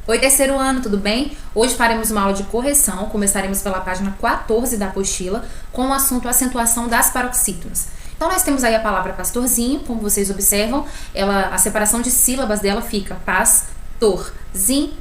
Oi, terceiro ano, tudo bem? Hoje faremos uma aula de correção. Começaremos pela página 14 da apostila com o assunto acentuação das paroxítonas. Então, nós temos aí a palavra pastorzinho, como vocês observam, a separação de sílabas dela fica pastorzinho.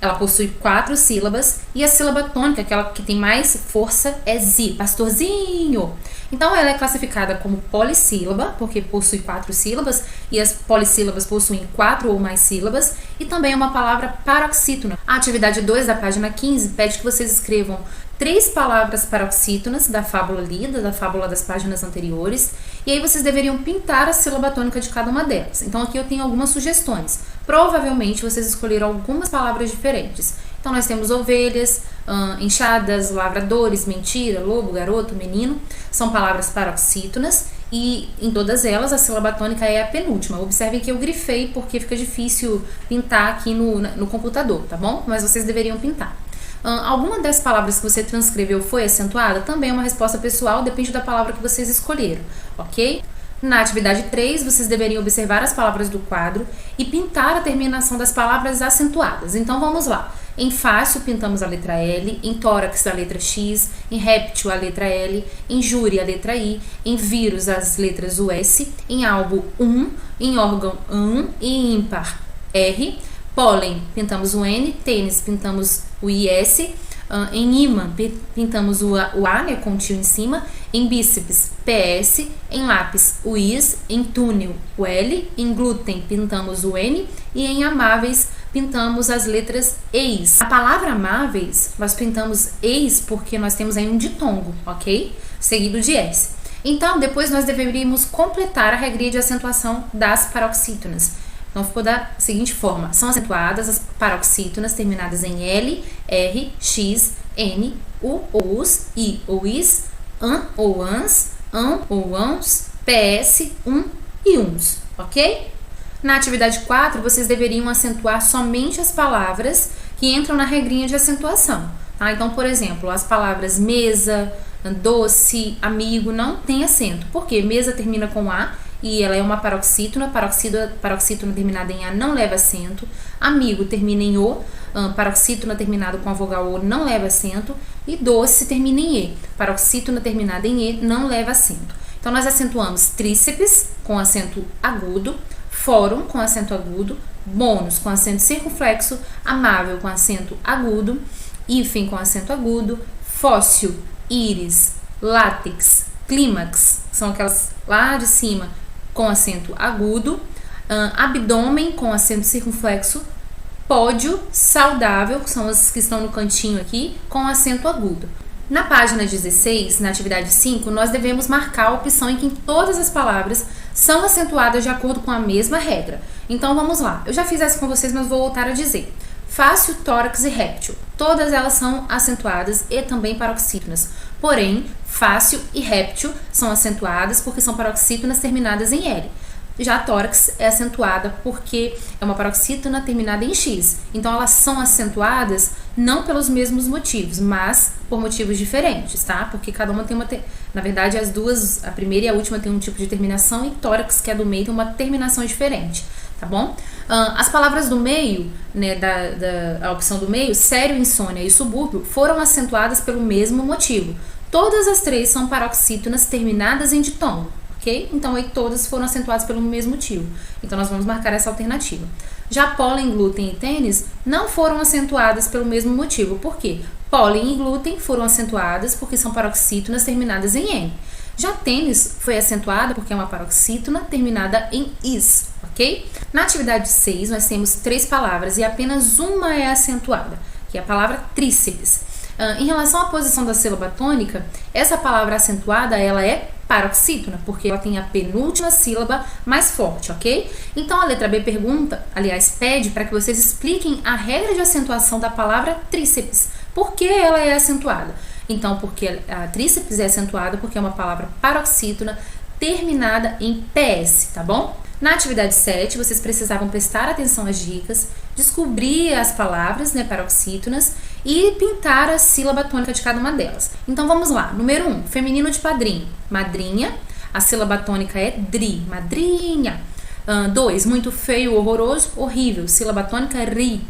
Ela possui 4 sílabas e a sílaba tônica, aquela que tem mais força, é zi, pastorzinho. Então, ela é classificada como polissílaba, porque possui 4 sílabas, e as polissílabas possuem 4 ou mais sílabas, e também é uma palavra paroxítona. A atividade 2 da página 15 pede que vocês escrevam 3 palavras paroxítonas da fábula lida, da fábula das páginas anteriores, e aí vocês deveriam pintar a sílaba tônica de cada uma delas. Então, aqui eu tenho algumas sugestões. Provavelmente, vocês escolheram algumas palavras diferentes. Então, nós temos ovelhas, enxadas, lavradores, mentira, lobo, garoto, menino. São palavras paroxítonas e em todas elas a sílaba tônica é a penúltima. Observem que eu grifei porque fica difícil pintar aqui no computador, tá bom? Mas vocês deveriam pintar. Alguma das palavras que você transcreveu foi acentuada? Também é uma resposta pessoal, depende da palavra que vocês escolheram, ok? Na atividade 3, vocês deveriam observar as palavras do quadro e pintar a terminação das palavras acentuadas. Então, vamos lá. Em fácil, pintamos a letra L, em tórax, a letra X, em réptil, a letra L, em júri, a letra I, em vírus, as letras US, em albo, em órgão, e em ímpar, R, pólen, pintamos o N, tênis, pintamos o IS, em ímã, pintamos o A, né, com o tio em cima, em bíceps, PS, em lápis, o IS, em túnel, o L, em glúten, pintamos o N, e em amáveis, pintamos as letras EIS. A palavra amáveis, nós pintamos EIS porque nós temos aí um ditongo, ok? Seguido de S. Então, depois nós deveríamos completar a regrinha de acentuação das paroxítonas. Então, ficou da seguinte forma. São acentuadas as paroxítonas terminadas em L, R, X, N, U ou US, I ou IS, AN ou ANS, AN ou ANS, PS, e UNS, ok? Na atividade 4, vocês deveriam acentuar somente as palavras que entram na regrinha de acentuação. Tá? Então, por exemplo, as palavras mesa, doce, amigo não tem acento. Por quê? Mesa termina com A e ela é uma paroxítona. Paroxítona terminada em A não leva acento. Amigo termina em O. Paroxítona terminada com a vogal O não leva acento. E doce termina em E. Paroxítona terminada em E não leva acento. Então, nós acentuamos tríceps com acento agudo, fórum com acento agudo, bônus com acento circunflexo, amável com acento agudo, hífen com acento agudo, fóssil, íris, látex, clímax, são aquelas lá de cima com acento agudo, abdômen com acento circunflexo, pódio, saudável, que são as que estão no cantinho aqui, com acento agudo. Na página 16, na atividade 5, nós devemos marcar a opção em que todas as palavras são acentuadas de acordo com a mesma regra. Então, vamos lá. Eu já fiz essa com vocês, mas vou voltar a dizer. Fácil, tórax e réptil. Todas elas são acentuadas e também paroxítonas. Porém, fácil e réptil são acentuadas porque são paroxítonas terminadas em L. Já a tórax é acentuada porque é uma paroxítona terminada em X. Então, elas são acentuadas não pelos mesmos motivos, mas por motivos diferentes, tá? Porque cada uma tem uma... Na verdade, as duas, a primeira e a última, tem um tipo de terminação e tórax, que é do meio, tem uma terminação diferente, tá bom? As palavras do meio, né, a opção do meio, sério, insônia e subúrbio, foram acentuadas pelo mesmo motivo. Todas as 3 são paroxítonas terminadas em ditongo. Okay? Então, aí todas foram acentuadas pelo mesmo motivo. Então, nós vamos marcar essa alternativa. Já pólen, glúten e tênis não foram acentuadas pelo mesmo motivo. Por quê? Pólen e glúten foram acentuadas porque são paroxítonas terminadas em N. Já tênis foi acentuada porque é uma paroxítona terminada em is, ok? Na atividade 6, nós temos 3 palavras e apenas uma é acentuada, que é a palavra tríceps. Em relação à posição da sílaba tônica, essa palavra acentuada, ela é paroxítona, porque ela tem a penúltima sílaba mais forte, ok? Então, a letra B pergunta, aliás, pede para que vocês expliquem a regra de acentuação da palavra tríceps. Por que ela é acentuada? Então, porque a tríceps é acentuada porque é uma palavra paroxítona terminada em PS, tá bom? Na atividade 7, vocês precisavam prestar atenção às dicas, descobrir as palavras, né, paroxítonas e pintar a sílaba tônica de cada uma delas. Então, vamos lá. Número 1, feminino de padrinho, madrinha. A sílaba tônica é dri, madrinha. 2, muito feio, horroroso, horrível. Sílaba tônica é ri,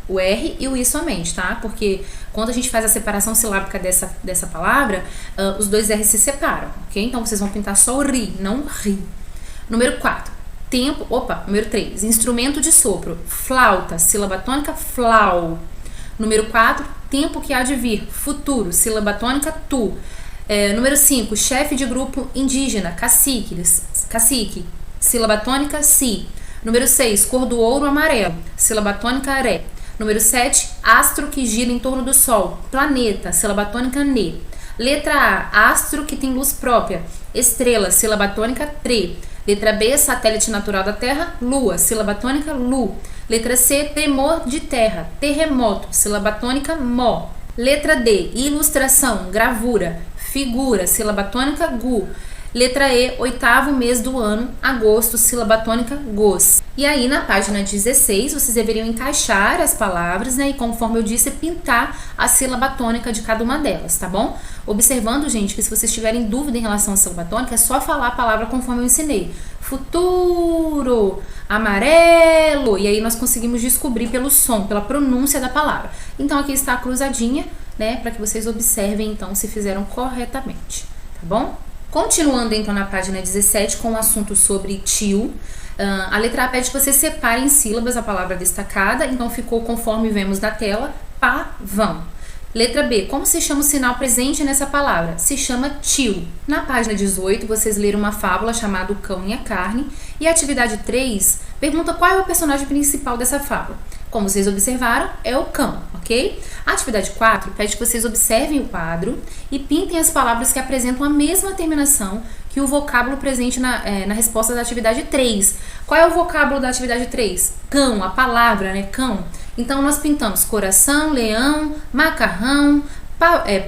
o R e o I somente, tá? Porque quando a gente faz a separação silábica dessa palavra, os dois R se separam, ok? Então vocês vão pintar só o ri, não ri. Número 4. Número 3. Instrumento de sopro. Flauta, sílaba tônica, flau. Número 4. Tempo que há de vir. Futuro, sílaba tônica, tu. Número 5. Chefe de grupo indígena, cacique, sílaba tônica, si. Número 6. Cor do ouro, amarelo, sílaba tônica, ré. Número 7. Astro que gira em torno do sol, planeta, sílaba tônica, ne. Letra A. Astro que tem luz própria, estrela, sílaba tônica, tre. Letra B, satélite natural da Terra, Lua, sílaba tônica, lu. Letra C, tremor de terra, terremoto, sílaba tônica, mó. Letra D, ilustração, gravura, figura, sílaba tônica, gu. Letra E, 8º mês do ano, agosto, sílaba tônica, gos. E aí, na página 16, vocês deveriam encaixar as palavras, né? E conforme eu disse, pintar a sílaba tônica de cada uma delas, tá bom? Observando, gente, que se vocês tiverem dúvida em relação à sílaba tônica, é só falar a palavra conforme eu ensinei. Futuro, amarelo. E aí nós conseguimos descobrir pelo som, pela pronúncia da palavra. Então, aqui está a cruzadinha, né? Para que vocês observem, então, se fizeram corretamente, tá bom? Continuando então na página 17 com o assunto sobre tio, a letra A pede que você separe em sílabas a palavra destacada, então ficou conforme vemos na tela, pavão. Letra B, como se chama o sinal presente nessa palavra? Se chama tio. Na página 18 vocês leram uma fábula chamada O Cão e a Carne, e a atividade 3 pergunta qual é o personagem principal dessa fábula. Como vocês observaram, é o cão, ok? A atividade 4 pede que vocês observem o quadro e pintem as palavras que apresentam a mesma terminação que o vocábulo presente na resposta da atividade 3. Qual é o vocábulo da atividade 3? Cão, a palavra, né? Cão. Então, nós pintamos coração, leão, macarrão,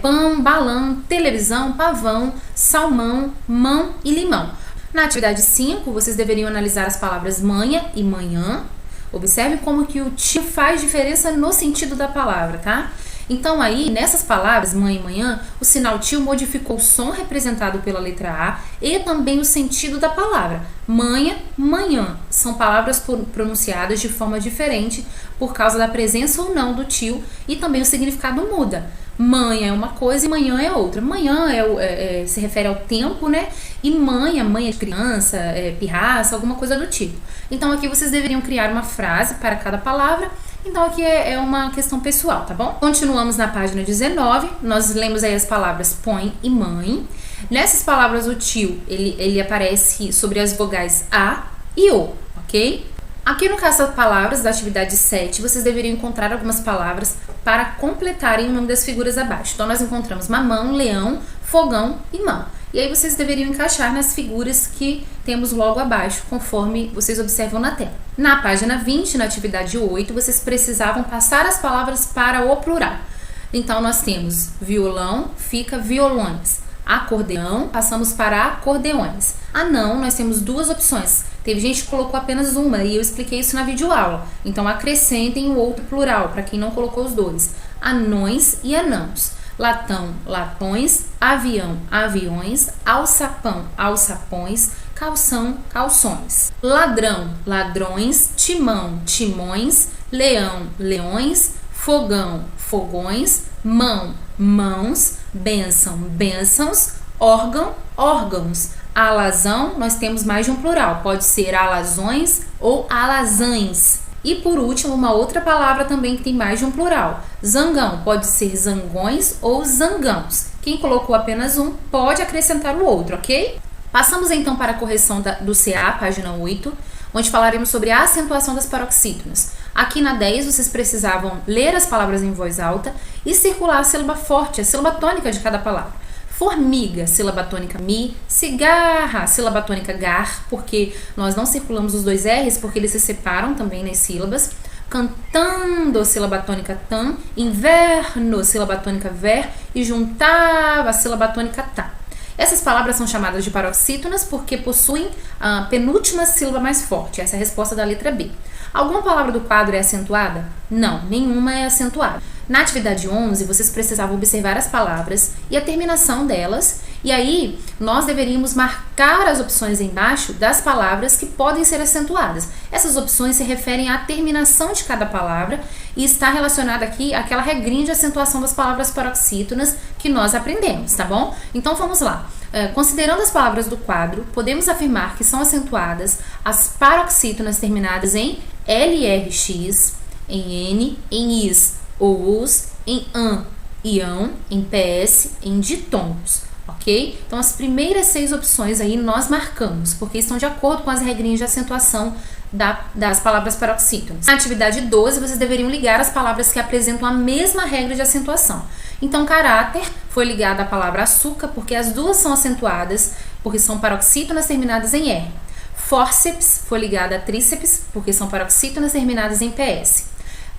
pão, balão, televisão, pavão, salmão, mão e limão. Na atividade 5, vocês deveriam analisar as palavras manha e manhã. Observe como que o tio faz diferença no sentido da palavra, tá? Então aí, nessas palavras, mãe e manhã, o sinal tio modificou o som representado pela letra A e também o sentido da palavra. Manha, manhã. São palavras pronunciadas de forma diferente por causa da presença ou não do tio e também o significado muda. Manha é uma coisa e manhã é outra. Manhã se refere ao tempo, né? E manha é de criança, pirraça, alguma coisa do tipo. Então aqui vocês deveriam criar uma frase para cada palavra. Então aqui é uma questão pessoal, tá bom? Continuamos na página 19. Nós lemos aí as palavras põe e mãe. Nessas palavras o tio, ele aparece sobre as vogais A e O, ok? Aqui no caso das palavras da atividade 7, vocês deveriam encontrar algumas palavras para completarem o nome das figuras abaixo. Então, nós encontramos mamão, leão, fogão e mão. E aí, vocês deveriam encaixar nas figuras que temos logo abaixo, conforme vocês observam na tela. Na página 20, na atividade 8, vocês precisavam passar as palavras para o plural. Então, nós temos violão, fica violões. Acordeão, passamos para acordeões. Anão, nós temos duas opções. Teve gente que colocou apenas uma e eu expliquei isso na videoaula. Então, acrescentem o outro plural, para quem não colocou os dois. Anões e anãos. Latão, latões. Avião, aviões. Alçapão, alçapões. Calção, calções. Ladrão, ladrões. Timão, timões. Leão, leões. Fogão, fogões. Mão, mãos. Bênção, bênçãos. Órgão, órgãos. Alazão, nós temos mais de um plural. Pode ser alazões ou alazães. E por último, uma outra palavra também que tem mais de um plural. Zangão, pode ser zangões ou zangãos. Quem colocou apenas um, pode acrescentar o outro, ok? Passamos então para a correção do CA, página 8, onde falaremos sobre a acentuação das paroxítonas. Aqui na 10, vocês precisavam ler as palavras em voz alta e circular a sílaba forte, a sílaba tônica de cada palavra. Formiga, sílaba tônica mi. Cigarra, sílaba tônica gar, porque nós não circulamos os dois R's, porque eles se separam também nas sílabas. Cantando, sílaba tônica tan. Inverno, sílaba tônica ver. E juntava, sílaba tônica tá. Essas palavras são chamadas de paroxítonas porque possuem a penúltima sílaba mais forte. Essa é a resposta da letra B. Alguma palavra do quadro é acentuada? Não, nenhuma é acentuada. Na atividade 11, vocês precisavam observar as palavras e a terminação delas, e aí nós deveríamos marcar as opções embaixo das palavras que podem ser acentuadas. Essas opções se referem à terminação de cada palavra e está relacionada aqui àquela regrinha de acentuação das palavras paroxítonas que nós aprendemos, tá bom? Então vamos lá. Considerando as palavras do quadro, podemos afirmar que são acentuadas as paroxítonas terminadas em LRX, em N, em IS ou US, em AN, IAN, em PS, em ditongos, ok? Então as primeiras 6 opções aí nós marcamos, porque estão de acordo com as regrinhas de acentuação das palavras paroxítonas. Na atividade 12, vocês deveriam ligar as palavras que apresentam a mesma regra de acentuação. Então, caráter foi ligado à palavra açúcar, porque as duas são acentuadas, porque são paroxítonas terminadas em R. Fórceps foi ligada a tríceps, porque são paroxítonas terminadas em PS.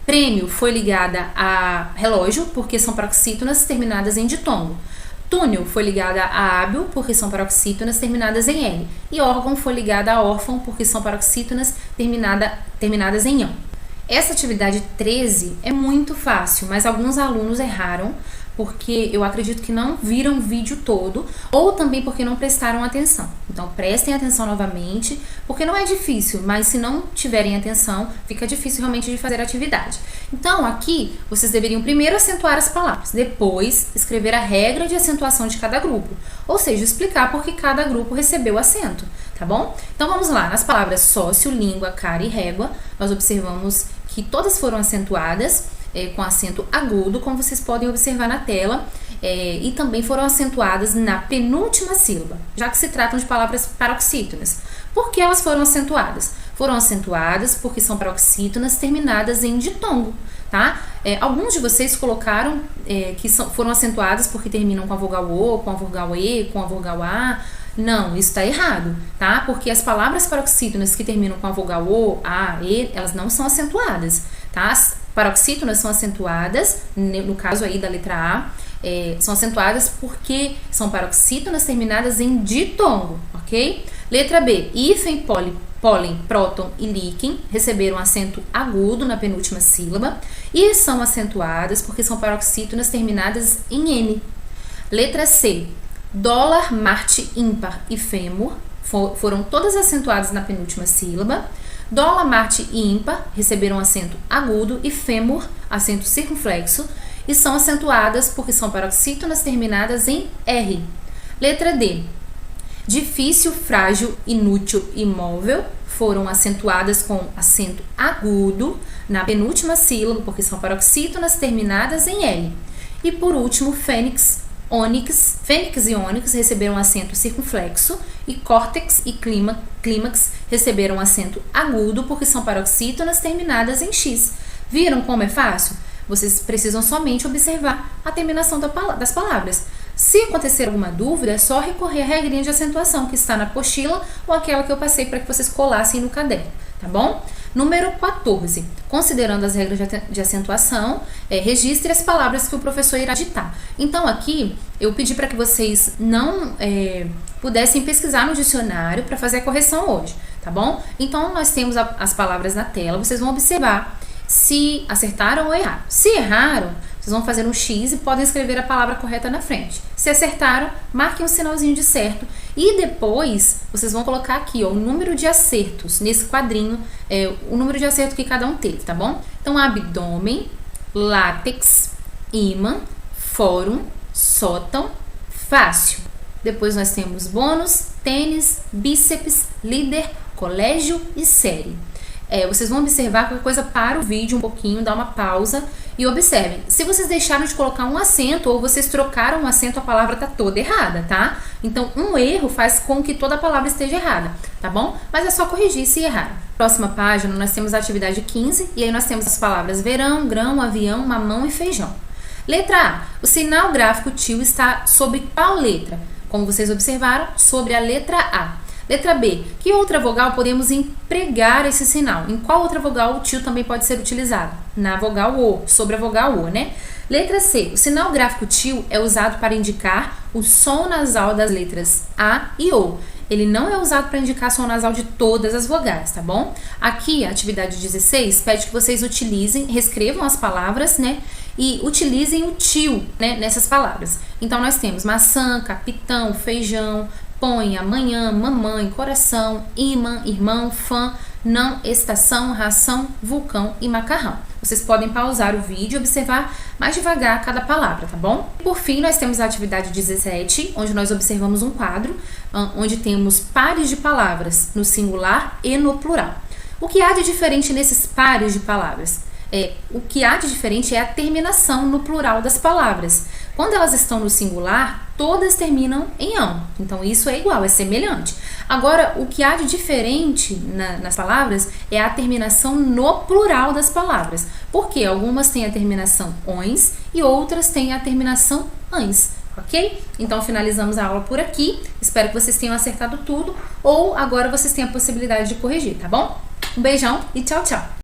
Prêmio foi ligada a relógio, porque são paroxítonas terminadas em ditongo. Túnel foi ligada a hábil, porque são paroxítonas terminadas em L. E órgão foi ligada a órfão, porque são paroxítonas terminadas em ão. Essa atividade 13 é muito fácil, mas alguns alunos erraram porque eu acredito que não viram o vídeo todo ou também porque não prestaram atenção. Então prestem atenção novamente, porque não é difícil, mas se não tiverem atenção, fica difícil realmente de fazer a atividade. Então aqui vocês deveriam primeiro acentuar as palavras, depois escrever a regra de acentuação de cada grupo, ou seja, explicar por que cada grupo recebeu acento, tá bom? Então vamos lá, nas palavras sócio, língua, cara e régua, nós observamos que todas foram acentuadas com acento agudo, como vocês podem observar na tela, e também foram acentuadas na penúltima sílaba, já que se tratam de palavras paroxítonas. Por que elas foram acentuadas? Foram acentuadas porque são paroxítonas terminadas em ditongo, tá? Alguns de vocês colocaram que foram acentuadas porque terminam com a vogal O, com a vogal E, com a vogal A. Não, isso está errado, tá? Porque as palavras paroxítonas que terminam com a vogal O, A, E, elas não são acentuadas, tá? As paroxítonas são acentuadas, no caso aí da letra A, são acentuadas porque são paroxítonas terminadas em ditongo, ok? Letra B, hífen, pólen, próton e líquen receberam acento agudo na penúltima sílaba e são acentuadas porque são paroxítonas terminadas em N. Letra C, dólar, Marte, ímpar e fêmur foram todas acentuadas na penúltima sílaba. Dólar, Marte e ímpar receberam acento agudo e fêmur, acento circunflexo, e são acentuadas porque são paroxítonas terminadas em R. Letra D, difícil, frágil, inútil e móvel foram acentuadas com acento agudo na penúltima sílaba porque são paroxítonas terminadas em L. E por último, fênix e ônix receberam acento circunflexo e córtex e clímax receberam acento agudo porque são paroxítonas terminadas em X. Viram como é fácil? Vocês precisam somente observar a terminação das palavras. Se acontecer alguma dúvida, é só recorrer à regrinha de acentuação que está na apostila ou aquela que eu passei para que vocês colassem no caderno, tá bom? Número 14. Considerando as regras de acentuação, registre as palavras que o professor irá ditar. Então aqui eu pedi para que vocês não pudessem pesquisar no dicionário para fazer a correção hoje, tá bom? Então nós temos as palavras na tela, vocês vão observar se acertaram ou erraram. Se erraram, vocês vão fazer um X e podem escrever a palavra correta na frente. Se acertaram, marquem um sinalzinho de certo e depois vocês vão colocar aqui ó, o número de acertos nesse quadrinho, o número de acerto que cada um teve, tá bom? Então, abdômen, látex, ímã, fórum, sótão, fácil. Depois nós temos bônus, tênis, bíceps, líder, colégio e série. Vocês vão observar qualquer coisa, para o vídeo um pouquinho, dá uma pausa e observem. Se vocês deixaram de colocar um acento ou vocês trocaram um acento, a palavra está toda errada, tá? Então, um erro faz com que toda a palavra esteja errada, tá bom? Mas é só corrigir se errar. Próxima página, nós temos a atividade 15 e aí nós temos as palavras verão, grão, avião, mamão e feijão. Letra A. O sinal gráfico tio está sobre qual letra? Como vocês observaram, sobre a letra A. Letra B. Que outra vogal podemos empregar esse sinal? Em qual outra vogal o tio também pode ser utilizado? Na vogal O, sobre a vogal O, né? Letra C. O sinal gráfico tio é usado para indicar o som nasal das letras A e O. Ele não é usado para indicar som nasal de todas as vogais, tá bom? Aqui, a atividade 16 pede que vocês utilizem, reescrevam as palavras, né? E utilizem o tio, né, nessas palavras. Então, nós temos maçã, capitão, feijão, põe, amanhã, mamãe, coração, imã, irmão, fã, não, estação, ração, vulcão e macarrão. vocês podem pausar o vídeo e observar mais devagar cada palavra, tá bom? Por fim, nós temos a atividade 17, onde nós observamos um quadro, onde temos pares de palavras no singular e no plural. O que há de diferente nesses pares de palavras? O que há de diferente é a terminação no plural das palavras. Quando elas estão no singular, todas terminam em ão. Então, isso é igual, é semelhante. Agora, o que há de diferente nas palavras é a terminação no plural das palavras. Porque algumas têm a terminação ons e outras têm a terminação ans. Ok? Então, finalizamos a aula por aqui. Espero que vocês tenham acertado tudo. Ou agora vocês têm a possibilidade de corrigir, tá bom? Um beijão e tchau, tchau!